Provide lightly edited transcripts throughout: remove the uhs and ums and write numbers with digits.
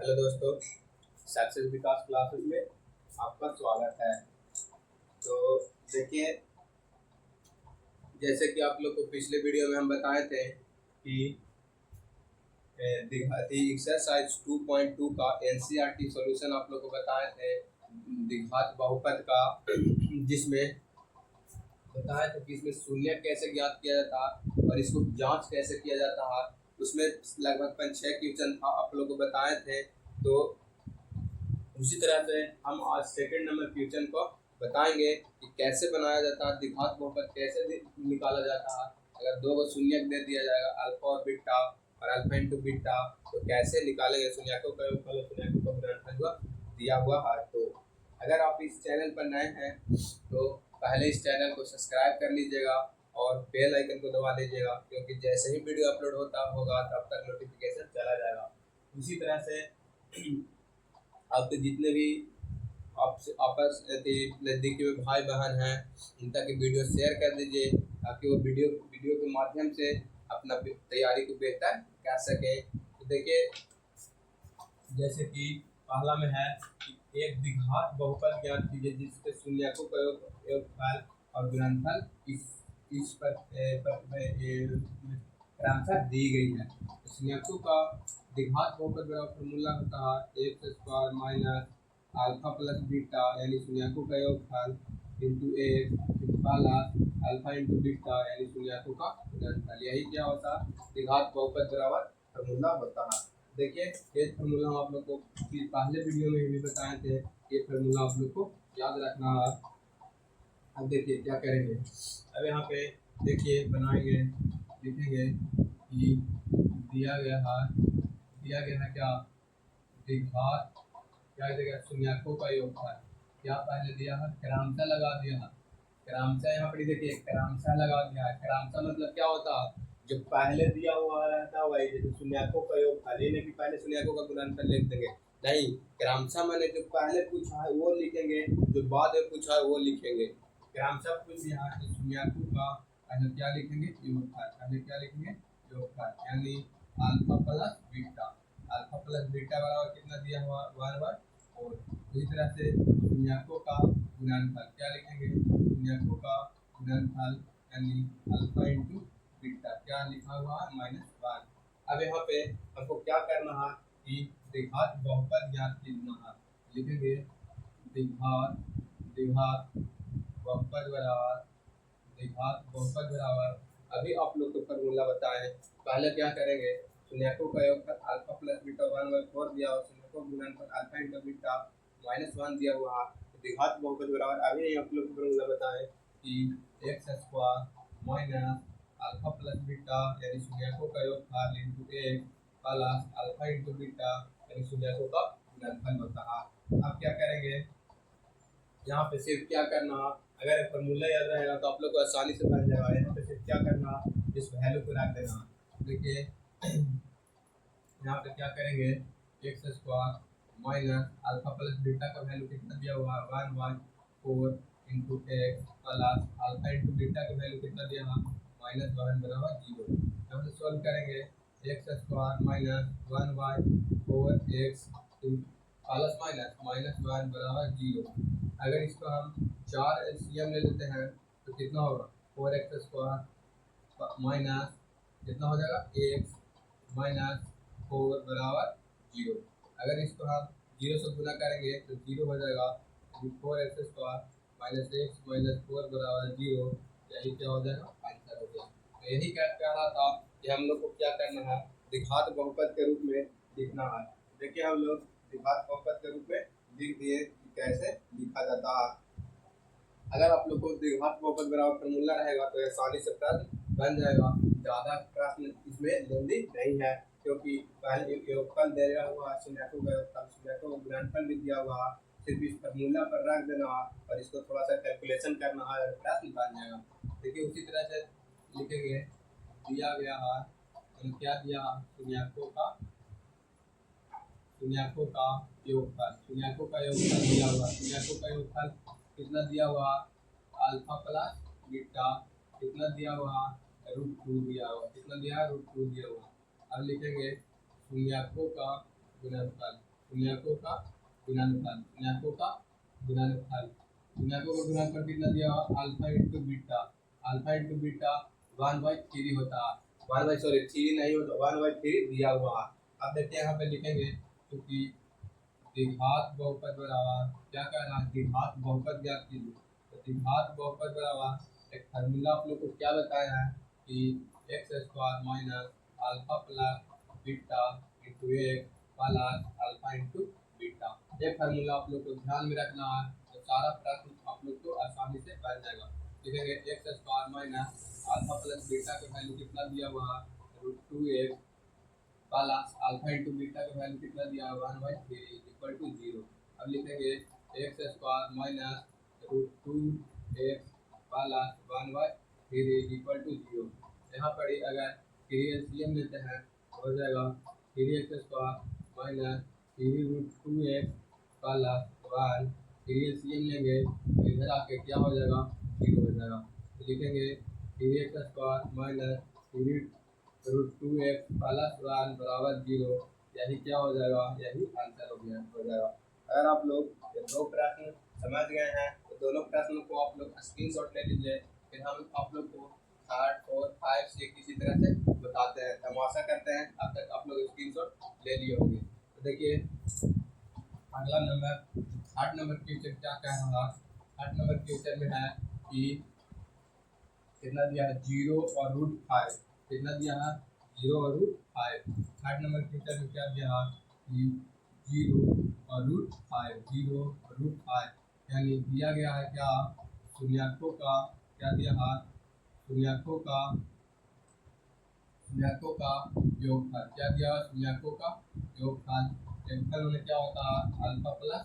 Hello दोस्तों, success विकास classes में आपका स्वागत है। तो देखिए, जैसे कि आप लोग को पिछले वीडियो में हम बताए थे कि एक्सरसाइज 2.2 का एनसीईआरटी सॉल्यूशन आप लोग को बताए थे द्विघात बहुपद का, जिसमें बताया था कि इसमें शून्य कैसे ज्ञात किया जाता है और इसको जांच कैसे किया जाता है। उसमें लगभग 5-6 क्वेश्चन था, आप लोग को बताए थे। तो उसी तरह से हम आज सेकंड नंबर क्वेश्चन को बताएंगे कि कैसे बनाया जाता है द्विघात बहुपद, कैसे निकाला जाता है। अगर दो को शून्य दे दिया जाएगा अल्फा और बीटा और अल्फा इंटू बीटा, तो कैसे निकालेंगे शून्यकों का योगफल और शून्यकों का गुणनफल दिया हुआ है। तो अगर आप इस चैनल पर नए हैं तो पहले इस चैनल को सब्सक्राइब कर लीजिएगा और बेल आइकन को दबा दीजिएगा, क्योंकि जैसे ही वीडियो अपलोड होता होगा तब तक नोटिफिकेशन चला जाएगा। उसी तरह से आपके जितने भी आपस नज़दीकी में भाई बहन हैं उन तक वीडियो शेयर कर दीजिए, ताकि वो वीडियो के माध्यम से अपना तैयारी को बेहतर कर सकें। तो देखिए, जैसे कि पहला में है कि एक द्विघात बहुपद ज्ञात कीजिए जिसके शून्यकों का योगफल और गुणनफल इस पर क्रमशः दी गई है। तो शून्यकों का द्विघात बहुपद बराबर फॉर्मूला होता है x square minus alpha plus beta, यानी शून्यकों का योगफल into x plus alpha into beta, यानी शून्यकों का गुणनफल। यही क्या होता है, द्विघात बहुपद बराबर फॉर्मूला होता है। देखिए, ये फार्मूला आप लोग को पहले वीडियो में भी बताए थे, ये फार्मूला आप लोग को याद रखना है। अब देखिए क्या करेंगे, अब यहाँ पे देखिए बनाएंगे, लिखेंगे कि दिया गया है क्या, द्विघात क्या देगा, शून्यकों का योगफल। क्या पहले दिया है, क्रमशः लगा दिया है, क्रमशः यहाँ पर देखिए क्रमशः लगा दिया है। क्रमशः मतलब क्या होता है, जो पहले दिया हुआ रहता है वही, जैसे शून्यकों का योगफल, ये नहीं कि पहले शून्यकों का गुणनफल लिख देंगे, नहीं। क्रमशः मैंने जो पहले पूछा है वो लिखेंगे, जो बाद में पूछा है वो लिखेंगे। क्रमशः पूछ दिया है तो शून्यकों का पहले क्या लिखेंगे, योगफल। पहले क्या लिखेंगे, योगफल, यानी alpha plus beta. Alpha plus beta बराबर कितना दिया हुआ, 1/4। और इसी तरह से शून्यकों का गुणनफल क्या लिखेंगे, शून्यकों का गुणनफल यानी अल्फा इंटू बीटा, क्या लिखा हुआ है, -1। अब यहाँ पे हमको क्या करना है कि द्विघात बहुपद ज्ञात करना है। लिखेंगे द्विघात बहुपद बराबर अभी आप लोग को फॉर्मूला बताएं। पहले क्या करेंगे, शून्यकों का योगफल अल्फा प्लस बीटा 1/4 दिया हुआ, शून्यकों का गुणनफल अल्फा इंटू बीटा -1 दिया हुआ। द्विघात बहुपद बराबर अभी आप लोग को फॉर्मूला बताएं कि x square minus alpha plus beta, यानी शून्यकों का योगफल इंटू एक प्लस अल्फा इंटू बीटा, यानी शून्यकों का गुणनफल होता है। अब क्या करेंगे, यहाँ पे सिर्फ क्या करना, अगर फॉर्मूला याद रहेगा तो आप लोग को आसानी से बन जाएगा। यहाँ पे सिर्फ क्या करना, इस वैल्यू को रख देना। देखिए यहाँ पे क्या करेंगे, x square minus alpha plus beta का वैल्यू कितना दिया हुआ है, 1/4 into x plus alpha into beta का वैल्यू कितना दिया हुआ, -1 बराबर 0। यहाँ से सॉल्व करेंगे, x square minus 1/4 x plus minus -1 बराबर 0। अगर इसको हम 4 एलसीएम ले लेते हैं तो कितना होगा, 4x स्क्वायर माइनस कितना हो जाएगा, एक्स माइनस 4 बराबर 0। अगर इसको हम 0 से गुना करेंगे तो 0 हो जाएगा, 4x square minus x minus 4 बराबर 0। यही क्या हो जाएगा, आंसर हो गया। तो यही कह रहा था कि हम लोग को क्या करना है, द्विघात बहुपद के रूप में लिखना है। देखिए हम लोग द्विघात बहुपद के रूप में लिख दिए कि कैसे लिखा जाता है। अगर आप लोग को द्विघात बहुपद बराबर फॉर्मूला रहेगा तो आसानी से प्रश्न बन जाएगा। ज़्यादा प्रश्न इसमें लेंदी नहीं है, क्योंकि पहले योगफल दिया हुआ, शून्यकों का योगफल, शून्यकों का गुणनफल भी दिया हुआ, सिर्फ इस फॉर्मूला पर रख देना और इसको थोड़ा सा कैलकुलेशन करना है और प्रश्न बन जाएगा। देखिए उसी तरह से लिखेंगे, दिया गया है, क्या दिया, शून्यकों का योगफल, शून्यकों का योगफल दिया हुआ, शून्यकों का योगफल कितना दिया हुआ, अल्फा प्लस बीटा कितना दिया हुआ, √2 दिया हुआ, कितना दिया, √2 दिया हुआ। अब लिखेंगे शून्यकों का गुणनफल, शून्यकों का गुणनफल, शून्यकों का गुणनफल, शून्यकों का गुणनफल कितना दिया हुआ alpha into beta, alpha into beta 1/3 होता है, 3 नहीं होता 1/3 दिया हुआ है। अब देखते हैं यहाँ पे लिखेंगे क्योंकि द्विघात बहुपद बराबर क्या कह रहा है, द्विघात बहुपद ज्ञात कीजिए। तो द्विघात बहुपद बराबर एक फार्मूला आप लोग को क्या बताया है कि x square minus alpha plus beta into x plus alpha into beta. ये फार्मूला आप लोग को ध्यान में रखना है, तो सारा प्रश्न आप लोग को आसानी से बन जाएगा। लिखेंगे x square minus alpha plus beta का वैल्यू कितना दिया हुआ है √2x plus alpha into beta का वैल्यू कितना दिया है 1/3 इक्वल टू 0। अब लिखेंगे x square minus √2x plus 1/3 equal to 0। यहाँ पर ही अगर 3 लेते हैं हो जाएगा 3x square minus 3√2x plus 1, 3 लेंगे इधर आके क्या हो जाएगा 0 हो जाएगा। तो लिखेंगे 3x square minus 3√2x plus 1 बराबर 0। यही क्या हो जाएगा, यही आंसर हो जाएगा। अगर आप लोग ये दो प्रश्न समझ गए हैं तो दोनों प्रश्नों को आप लोग स्क्रीनशॉट ले लीजिए, फिर हम आप लोग को 3, 4, 5 से किसी तरह से बताते हैं, तमाशा करते हैं। अब तक आप लोग स्क्रीनशॉट ले लिए होंगे। तो देखिए अगला नंबर 8 नंबर क्वेश्चन क्या कह रहा है। 8 नंबर क्वेश्चन में है कि कितना दिया है 0 और √5, कितना दिया है 0 और √5। 8 नंबर क्वेश्चन में क्या दिया है कि 0 और √5, 0 और √5 यानी दिया गया है क्या शून्यकों का, क्या दिया है शून्यकों का योगफल, क्या दिया है शून्यकों का योगफल। योगफल में क्या होता है alpha plus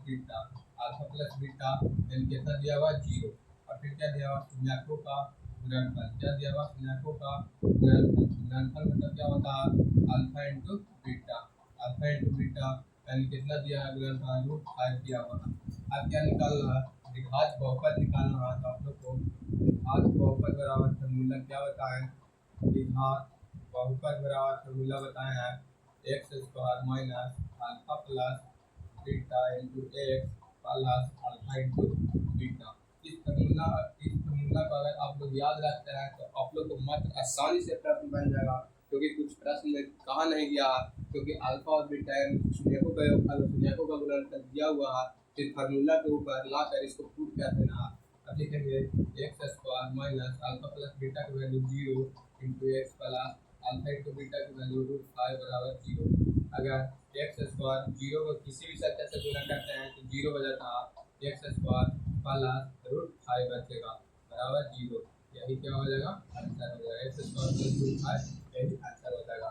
beta, alpha plus beta यानी कितना दिया हुआ 0 और फिर क्या दिया हुआ शून्यकों का गुणनफल, क्या दिया हुआ शून्यकों का गुणनफल। गुणनफल मतलब क्या होता है alpha into beta, alpha into beta यानी कितना दिया है गुणनफल √5 दिया हुआ है। अब क्या निकालना है, द्विघात बहुपद निकालना है। तो आप लोग को द्विघात बहुपद बराबर फॉर्मूला क्या बताएं, द्विघात बहुपद बराबर फॉर्मूला बताए हैं x square minus alpha plus beta into x plus alpha into beta. इस फॉर्मूला को अगर आप लोग याद रखते हैं तो आप लोग को मात्र आसानी से प्रश्न बन जाएगा, क्योंकि कुछ प्रश्न में कहा नहीं गया है, क्योंकि अल्फा और बीटा शून्यकों का योगफल शून्यकों का गुणनफल दिया हुआ है, फिर फार्मूला के ऊपर लाकर इसको प्रूव कर देना है। अब लिखेंगे x square minus alpha plus beta की value 0 into x plus alpha into beta की वैल्यू √5 बराबर 0। अगर एक्स स्क्वायर 0 को किसी भी संख्या से गुणा करते हैं तो 0 हो जाता है, एक्स स्क्वायर प्लस √5 बचेगा बराबर 0। यही क्या हो जाएगा आंसर हो जाएगा, एक्स स्क्वायर प्लस √5 यही आंसर हो जाएगा।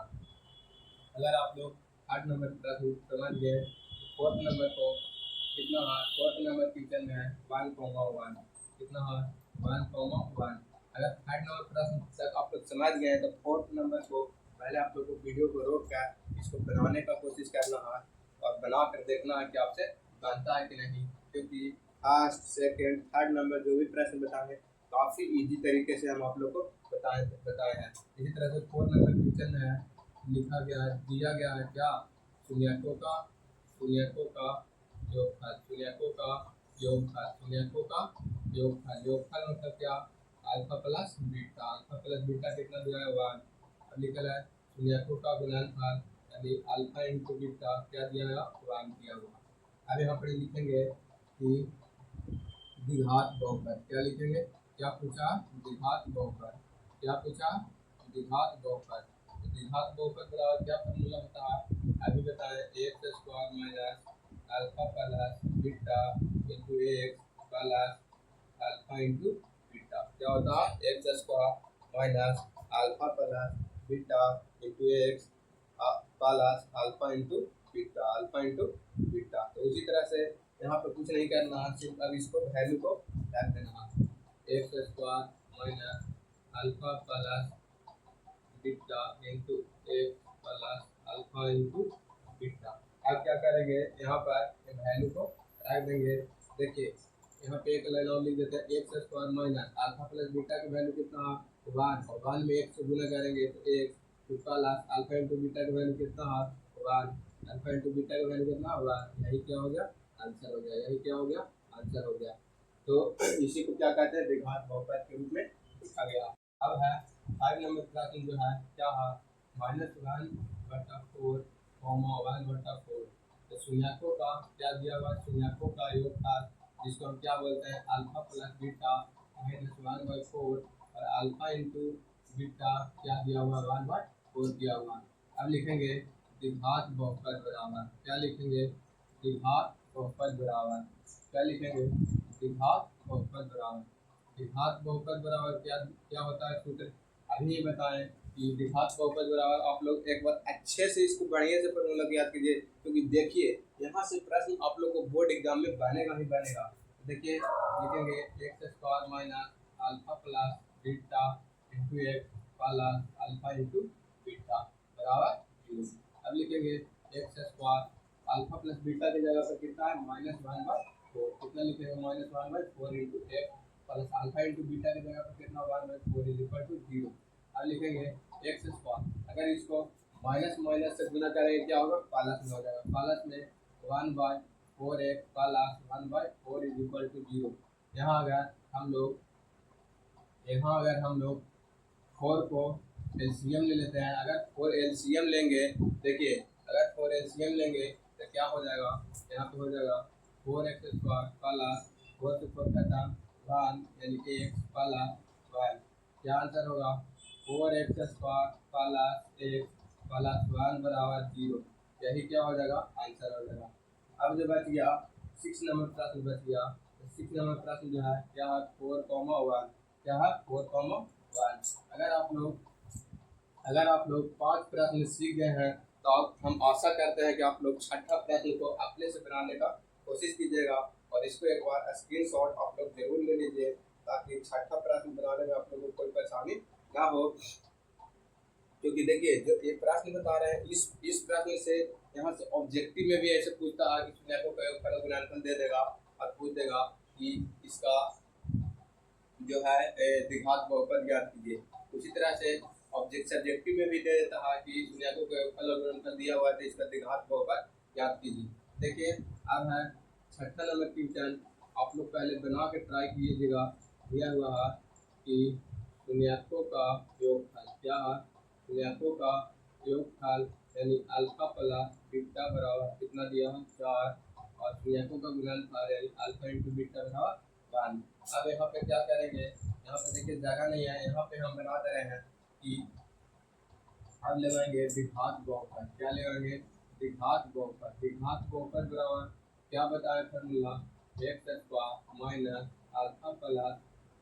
अगर आप लोग 8 नंबर प्रश्न समझ गए, फोर्थ नंबर को कितना है, फोर्थ नंबर क्वेश्चन में है 1,1 कितना है 1,1। अगर 8 नंबर प्रश्न तक आप लोग समझ गए तो फोर्थ नंबर को पहले आप लोग को वीडियो को रोक कर इसको बनाने का कोशिश करना है और बना कर देखना है कि आपसे बनता है कि नहीं, क्योंकि फर्स्ट सेकेंड थर्ड नंबर जो भी प्रश्न बताएंगे काफ़ी इजी तरीके से हम आप लोग को बताए हैं। इसी तरह से फोर्थ नंबर क्वेश्चन में है लिखा गया है, दिया गया है क्या शून्यकों का योगफल, शून्यकों का योगफल, शून्यकों का योगफल। योगफल मतलब क्या alpha plus beta, alpha plus beta कितना दिया है 1। अब लिखा है शून्यकों का गुणनफल यानी अल्फा इंटू बीटा क्या दिया है 1 दिया हुआ। अब यहाँ पर लिखेंगे कि द्विघात बहुपद, क्या लिखेंगे, क्या पूछा द्विघात बहुपद, क्या पूछा द्विघात बहुपद। द्विघात बहुपद बराबर क्या फॉर्मूला होता है अभी बताएं, x square minus alpha plus beta into x plus alpha into beta. क्या होता है x square minus alpha plus beta into x plus alpha into beta, alpha into beta. तो इसी तरह से यहाँ पर कुछ नहीं करना है, सिर्फ अब इसको वैल्यू को रख देना है, x square minus alpha plus beta into x plus alpha into beta. अब क्या करेंगे यहाँ पर वैल्यू को रख देंगे। देखिए यहाँ पे एक लाइन और लिख देते हैं, x square minus alpha plus beta की वैल्यू कितना 1 और 1 में 1 से गुना करेंगे तो x plus alpha into beta की वैल्यू कितना है 1। अल्फा इंटू बीटा का वैल्यू कितना होगा, यही क्या हो गया, आंसर हो गया, यही क्या हो गया, आंसर हो गया। तो इसी को क्या कहते हैं, द्विघात बहुपद के रूप में लिखा गया। अब है 5 नंबर प्रश्न जो है क्या है, -1/4 1/4। तो शून्यकों का क्या दिया हुआ, शून्यकों का योगफल जिसको हम क्या बोलते हैं, अल्फा प्लस बीटा -1/4 और अल्फा इंटू बीटा क्या दिया हुआ, 1/4 दिया हुआ। अब लिखेंगे द्विघात बहुपद बराबर, क्या लिखेंगे, द्विघात बहुपद बराबर, क्या लिखेंगे, द्विघात बहुपद बराबर। द्विघात बहुपद बराबर क्या क्या होता है सूत्र, अभी ये बताएं कि द्विघात बहुपद बराबर। आप लोग एक बार अच्छे से इसको बढ़िया से फॉर्मूला याद कीजिए, क्योंकि देखिए यहाँ से प्रश्न आप लोग को बोर्ड एग्जाम में बनेगा ही बनेगा। देखिए लिखेंगे x² minus alpha plus beta into x plus alpha into beta बराबर 0। अब लिखेंगे x² अल्फा प्लस बीटा की जगह पर कितना है, -1/4। कितना लिखेंगे, -1/4 into x plus alpha into beta की जगह पर कितना, 1/4 इज इक्वल टू 0। अब लिखेंगे x², अगर इसको माइनस माइनस से गुना करेंगे क्या होगा, प्लस में हो जाएगा, प्लस में 1/4x plus 1/4 is equal to 0। यहाँ अगर हम लोग 4 को एलसीएम ले लेते हैं, अगर 4 एलसीएम लेंगे, देखिए अगर 4 एलसीएम लेंगे तो क्या हो जाएगा, यहाँ पे हो जाएगा 4x² प्लस 4 से 4 खत्म 1 यानी x प्लस 1। क्या आंसर होगा, 4x² प्लस x प्लस 1 बराबर 0। यही क्या हो जाएगा, आंसर हो जाएगा। अब जो बच गया 6 नंबर प्रश्न बच गया। 6 नंबर प्रश्न जो है क्या है, 4,1, क्या है 4,1। अगर आप लोग 5 प्रश्न सीख गए हैं तो हम आशा करते हैं कि आप लोग छठा प्रश्न को अपने से बनाने का कोशिश कीजिएगा, और इसको एक बार स्क्रीनशॉट आप लोग जरूर ले लीजिए, ताकि छठा प्रश्न बनाने में आप लोगों को कोई परेशानी ना हो। क्योंकि देखिए जो ये प्रश्न बता रहे हैं, इस प्रश्न से यहाँ से ऑब्जेक्टिव में भी ऐसे पूछता है कि शून्यकों का योगफल गुणनफल दे देगा और पूछ देगा कि इसका जो है द्विघात बहुपद ज्ञात कीजिए। उसी तरह से सब्जेक्टिव में भी दे देता है कि शून्यकों का योगफल और गुणनफल दिया हुआ है तो इसका द्विघात बहुपद ज्ञात कीजिए। देखिए अब है छठा नंबर क्वेश्चन, आप लोग पहले बना के ट्राई कीजिएगा। दिया हुआ है कि शून्यकों का योगफल क्या है, शून्यकों का योगफल यानी अल्फा प्लस बीटा बराबर कितना दिया है, 4, और शून्यकों का गुणनफल यानी अल्फा इंटू बीटा बराबर 1। अब यहाँ पे क्या करेंगे, यहाँ पे देखिए जगह नहीं है, यहाँ पे हम बना दे रहे हैं कि अब लगाएंगे द्विघात बहुपद। क्या लगाएंगे, द्विघात बहुपद। द्विघात बहुपद बराबर क्या बताएं formula, x² minus alpha plus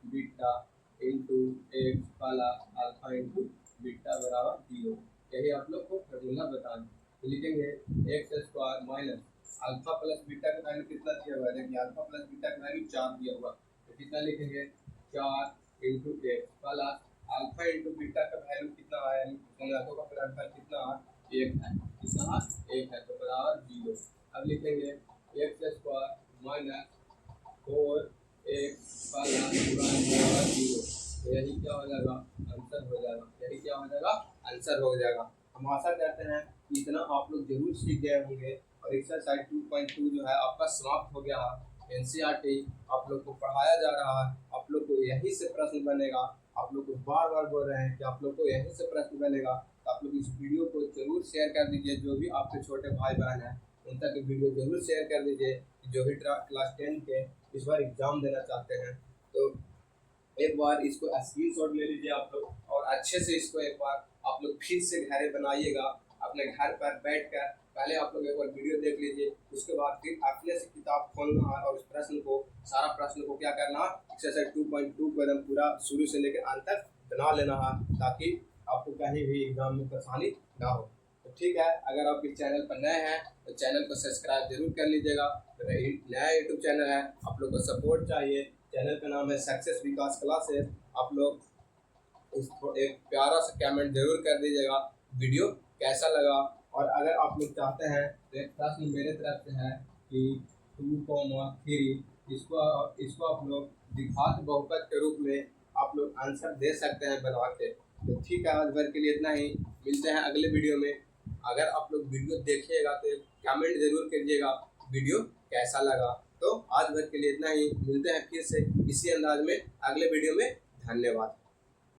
beta into x plus alpha into beta बराबर 0। यही आप लोग को फॉर्मूला बताएं। तो लिखेंगे x² minus alpha plus beta का वैल्यू कितना दिया हुआ है, देखिए अल्फा प्लस बीटा का वैल्यू 4 दिया हुआ, तो कितना लिखेंगे 4 into x plus alpha into beta का वैल्यू कितना है, शून्यकों का गुणनफल कितना है, 1 है, कितना 1 है, तो बराबर 0। अब लिखेंगे x² माइनस 4x प्लस 1 बराबर 0। तो यही क्या हो जाएगा, आंसर हो जाएगा, यही क्या हो जाएगा, आंसर हो जाएगा। हम आशा करते हैं कि इतना आप लोग जरूर सीख गए होंगे, और एक्सरसाइज 2.2 जो है आपका समाप्त हो गया है। एनसीईआरटी आप लोग को पढ़ाया जा रहा है, आप लोग को यहीं से प्रश्न बनेगा। आप लोग को बार बार बोल रहे हैं कि आप लोग को यहीं से प्रश्न बनेगा, तो आप लोग इस वीडियो को जरूर शेयर कर दीजिए। जो भी आपके छोटे भाई बहन हैं उन तक वीडियो जरूर शेयर कर दीजिए, जो भी क्लास 10 के इस बार एग्जाम देना चाहते हैं। तो एक बार इसको स्क्रीनशॉट ले लीजिए आप लोग, और अच्छे से इसको एक बार आप लोग फिर से घर बनाइएगा अपने घर पर बैठकर। पहले आप लोग एक बार वीडियो देख लीजिए, उसके बाद फिर अपने से किताब खोलना है और उस प्रश्न को, सारा प्रश्न को क्या करना है, एक्सरसाइज 2.2 को एकदम पूरा शुरू से लेकर अंत तक बना लेना है, ताकि आपको कहीं भी एग्जाम में परेशानी ना हो। तो ठीक है, अगर आप इस चैनल पर नए हैं तो चैनल को सब्सक्राइब जरूर कर लीजिएगा। नया यूट्यूब चैनल है, आप लोग को सपोर्ट चाहिए। चैनल का नाम है सक्सेस विकास क्लासेस। आप लोग इसको एक प्यारा सा कमेंट जरूर कर दीजिएगा, वीडियो कैसा लगा। और अगर आप लोग चाहते हैं तो एक प्रश्न मेरे तरफ से है कि 2,3 इसको आप लोग द्विघात बहुपद के रूप में आप लोग आंसर दे सकते हैं बना के। तो ठीक है, आज भर के लिए इतना ही, मिलते हैं अगले वीडियो में। अगर आप लोग वीडियो देखिएगा तो कमेंट जरूर करिएगा वीडियो कैसा लगा। तो आज भर के लिए इतना ही, मिलते हैं फिर से इसी अंदाज में अगले वीडियो में। धन्यवाद।